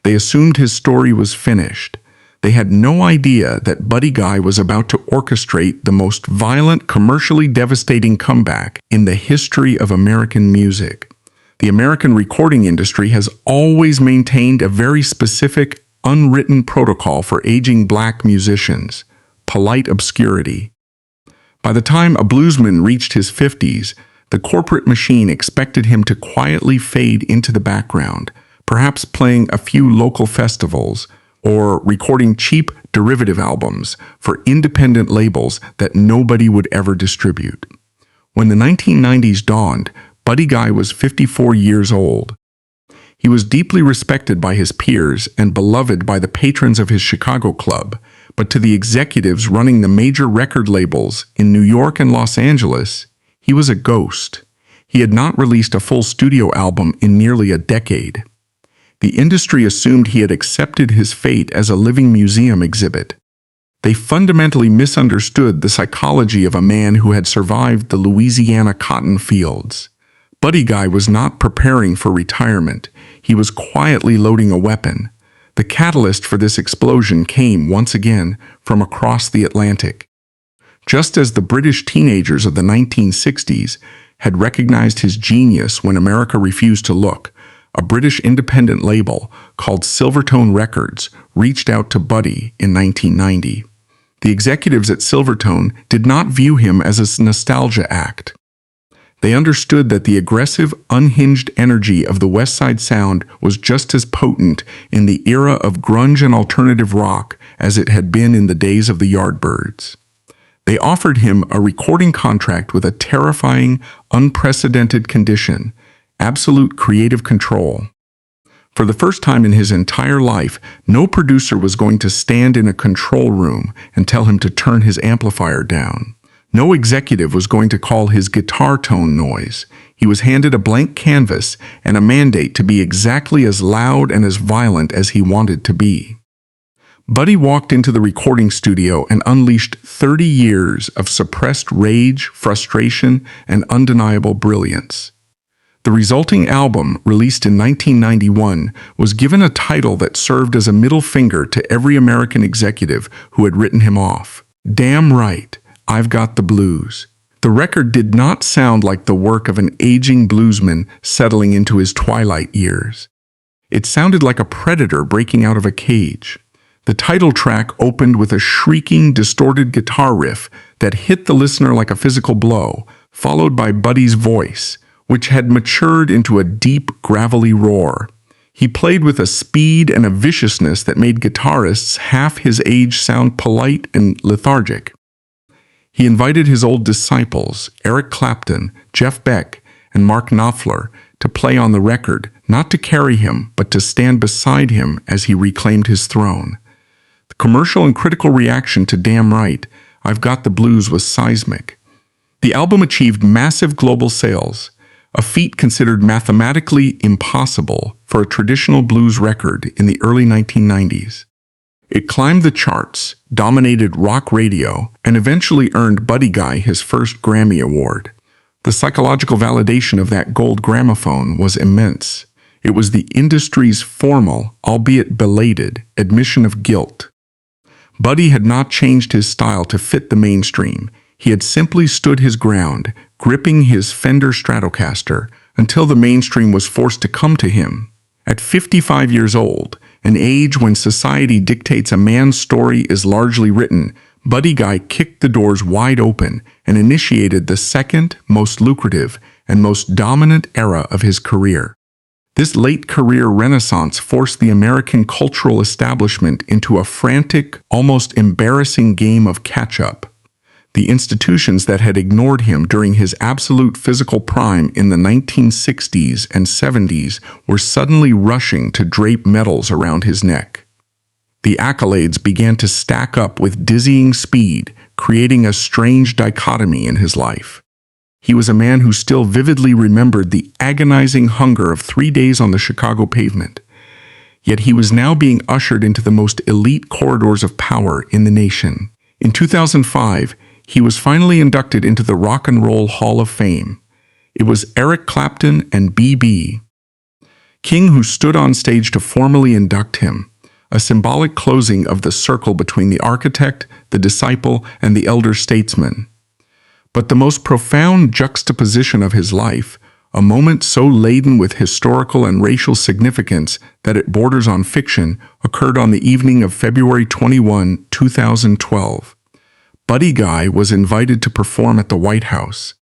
They assumed his story was finished. They had no idea that Buddy Guy was about to orchestrate the most violent, commercially devastating comeback in the history of American music. The American recording industry has always maintained a very specific, unwritten protocol for aging black musicians: polite obscurity. By the time a bluesman reached his 50s, the corporate machine expected him to quietly fade into the background, perhaps playing a few local festivals, or recording cheap derivative albums for independent labels that nobody would ever distribute. When the 1990s dawned, Buddy Guy was 54 years old. He was deeply respected by his peers and beloved by the patrons of his Chicago club, but to the executives running the major record labels in New York and Los Angeles, he was a ghost. He had not released a full studio album in nearly a decade. The industry assumed he had accepted his fate as a living museum exhibit. They fundamentally misunderstood the psychology of a man who had survived the Louisiana cotton fields. Buddy Guy was not preparing for retirement. He was quietly loading a weapon. The catalyst for this explosion came, once again, from across the Atlantic. Just as the British teenagers of the 1960s had recognized his genius when America refused to look, a British independent label called Silvertone Records reached out to Buddy in 1990. The executives at Silvertone did not view him as a nostalgia act. They understood that the aggressive, unhinged energy of the West Side Sound was just as potent in the era of grunge and alternative rock as it had been in the days of the Yardbirds. They offered him a recording contract with a terrifying, unprecedented condition: absolute creative control. For the first time in his entire life, no producer was going to stand in a control room and tell him to turn his amplifier down. No executive was going to call his guitar tone noise. He was handed a blank canvas and a mandate to be exactly as loud and as violent as he wanted to be. Buddy walked into the recording studio and unleashed 30 years of suppressed rage, frustration, and undeniable brilliance. The resulting album, released in 1991, was given a title that served as a middle finger to every American executive who had written him off. Damn right, I've Got the Blues. The record did not sound like the work of an aging bluesman settling into his twilight years. It sounded like a predator breaking out of a cage. The title track opened with a shrieking, distorted guitar riff that hit the listener like a physical blow, followed by Buddy's voice, which had matured into a deep, gravelly roar. He played with a speed and a viciousness that made guitarists half his age sound polite and lethargic. He invited his old disciples, Eric Clapton, Jeff Beck, and Mark Knopfler, to play on the record, not to carry him, but to stand beside him as he reclaimed his throne. The commercial and critical reaction to Damn Right, I've Got the Blues was seismic. The album achieved massive global sales, a feat considered mathematically impossible for a traditional blues record in the early 1990s. It climbed the charts, dominated rock radio, and eventually earned Buddy Guy his first Grammy Award. The psychological validation of that gold gramophone was immense. It was the industry's formal, albeit belated, admission of guilt. Buddy had not changed his style to fit the mainstream. He had simply stood his ground, gripping his Fender Stratocaster, until the mainstream was forced to come to him. At 55 years old, an age when society dictates a man's story is largely written, Buddy Guy kicked the doors wide open and initiated the second, most lucrative, and most dominant era of his career. This late career renaissance forced the American cultural establishment into a frantic, almost embarrassing game of catch-up. The institutions that had ignored him during his absolute physical prime in the 1960s and 70s were suddenly rushing to drape medals around his neck. The accolades began to stack up with dizzying speed, creating a strange dichotomy in his life. He was a man who still vividly remembered the agonizing hunger of 3 days on the Chicago pavement. Yet he was now being ushered into the most elite corridors of power in the nation. In 2005, he was finally inducted into the Rock and Roll Hall of Fame. It was Eric Clapton and B.B. King who stood on stage to formally induct him, a symbolic closing of the circle between the architect, the disciple, and the elder statesman. But the most profound juxtaposition of his life, a moment so laden with historical and racial significance that it borders on fiction, occurred on the evening of February 21, 2012. Buddy Guy was invited to perform at the White House.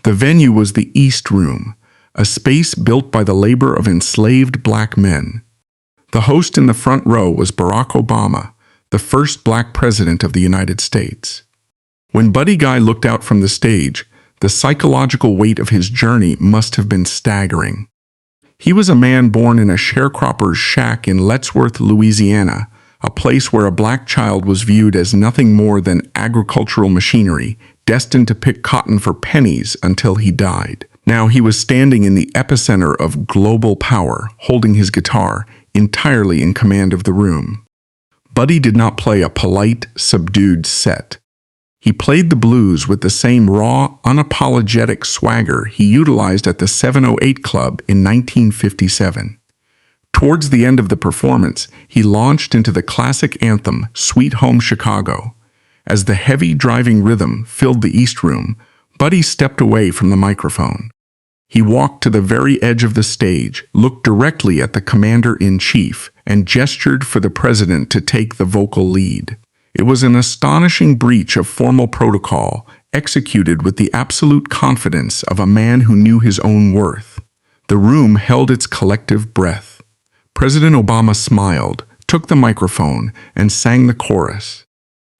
The venue was the East Room, a space built by the labor of enslaved black men. The host in the front row was Barack Obama, the first black president of the United States. When Buddy Guy looked out from the stage, the psychological weight of his journey must have been staggering. He was a man born in a sharecropper's shack in Lettsworth, Louisiana, a place where a black child was viewed as nothing more than agricultural machinery, destined to pick cotton for pennies until he died. Now he was standing in the epicenter of global power, holding his guitar, entirely in command of the room. Buddy did not play a polite, subdued set. He played the blues with the same raw, unapologetic swagger he utilized at the 708 Club in 1957. Towards the end of the performance, he launched into the classic anthem, Sweet Home Chicago. As the heavy driving rhythm filled the East Room, Buddy stepped away from the microphone. He walked to the very edge of the stage, looked directly at the commander-in-chief, and gestured for the president to take the vocal lead. It was an astonishing breach of formal protocol, executed with the absolute confidence of a man who knew his own worth. The room held its collective breath. President Obama smiled, took the microphone, and sang the chorus.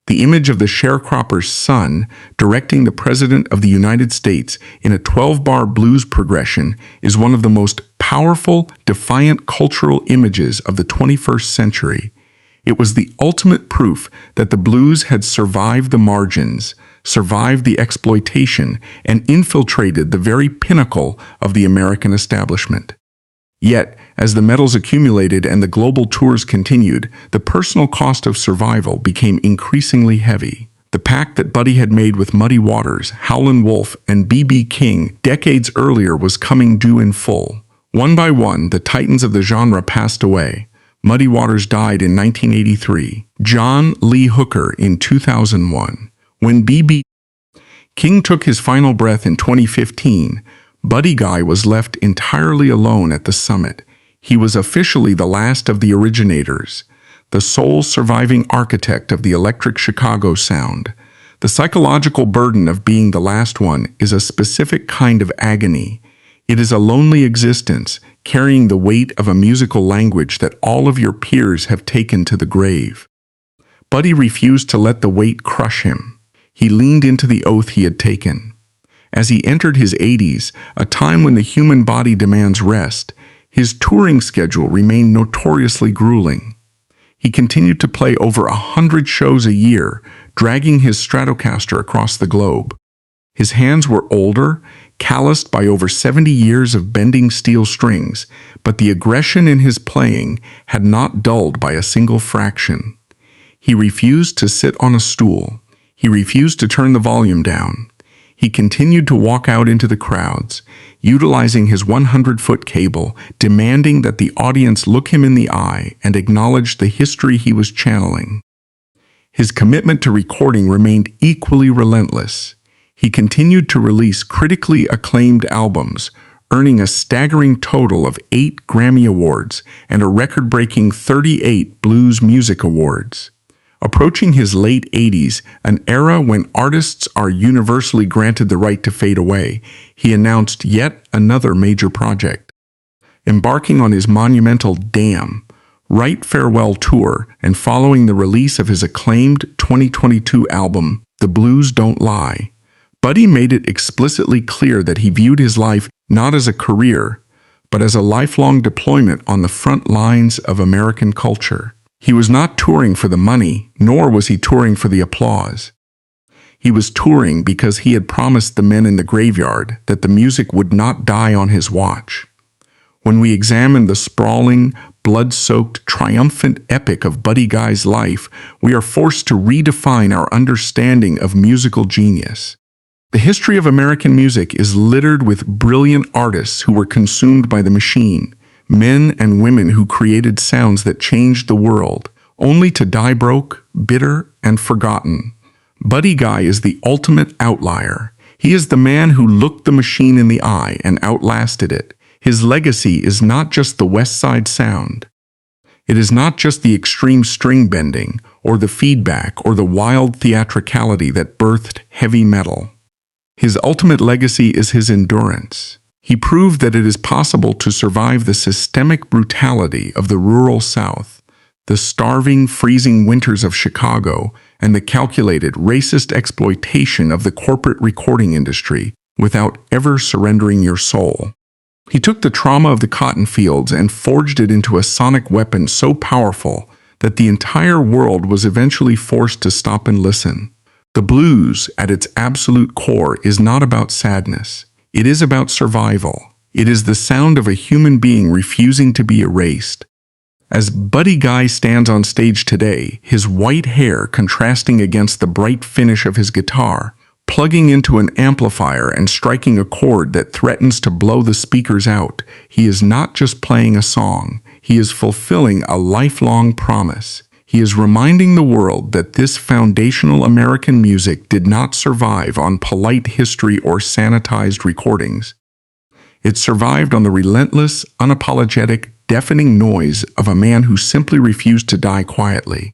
The image of the sharecropper's son directing the President of the United States in a 12-bar blues progression is one of the most powerful, defiant cultural images of the 21st century. It was the ultimate proof that the blues had survived the margins, survived the exploitation, and infiltrated the very pinnacle of the American establishment. Yet, as the medals accumulated and the global tours continued, the personal cost of survival became increasingly heavy. The pact that Buddy had made with Muddy Waters, Howlin' Wolf, and B.B. King decades earlier was coming due in full. One by one, the titans of the genre passed away. Muddy Waters died in 1983, John Lee Hooker in 2001. When B.B. King took his final breath in 2015, Buddy Guy was left entirely alone at the summit. He was officially the last of the originators, the sole surviving architect of the electric Chicago sound. The psychological burden of being the last one is a specific kind of agony. It is a lonely existence, carrying the weight of a musical language that all of your peers have taken to the grave. Buddy refused to let the weight crush him. He leaned into the oath he had taken. As he entered his 80s, a time when the human body demands rest, his touring schedule remained notoriously grueling. He continued to play over 100 shows a year, dragging his Stratocaster across the globe. His hands were older, calloused by over 70 years of bending steel strings, but the aggression in his playing had not dulled by a single fraction. He refused to sit on a stool. He refused to turn the volume down. He continued to walk out into the crowds, utilizing his 100-foot cable, demanding that the audience look him in the eye and acknowledge the history he was channeling. His commitment to recording remained equally relentless. He continued to release critically acclaimed albums, earning a staggering total of 8 Grammy Awards and a record-breaking 38 Blues Music Awards. Approaching his late 80s, an era when artists are universally granted the right to fade away, he announced yet another major project. Embarking on his monumental Damn! Right Farewell tour and following the release of his acclaimed 2022 album, The Blues Don't Lie, Buddy made it explicitly clear that he viewed his life not as a career, but as a lifelong deployment on the front lines of American culture. He was not touring for the money, nor was he touring for the applause. He was touring because he had promised the men in the graveyard that the music would not die on his watch. When we examine the sprawling, blood-soaked, triumphant epic of Buddy Guy's life, we are forced to redefine our understanding of musical genius. The history of American music is littered with brilliant artists who were consumed by the machine, men and women who created sounds that changed the world, only to die broke, bitter, and forgotten. Buddy Guy is the ultimate outlier. He is the man who looked the machine in the eye and outlasted it. His legacy is not just the West Side sound. It is not just the extreme string bending, or the feedback, or the wild theatricality that birthed heavy metal. His ultimate legacy is his endurance. He proved that it is possible to survive the systemic brutality of the rural South, the starving, freezing winters of Chicago, and the calculated, racist exploitation of the corporate recording industry without ever surrendering your soul. He took the trauma of the cotton fields and forged it into a sonic weapon so powerful that the entire world was eventually forced to stop and listen. The blues, at its absolute core, is not about sadness. It is about survival. It is the sound of a human being refusing to be erased. As Buddy Guy stands on stage today, his white hair contrasting against the bright finish of his guitar, plugging into an amplifier and striking a chord that threatens to blow the speakers out, he is not just playing a song. He is fulfilling a lifelong promise. He is reminding the world that this foundational American music did not survive on polite history or sanitized recordings. It survived on the relentless, unapologetic, deafening noise of a man who simply refused to die quietly.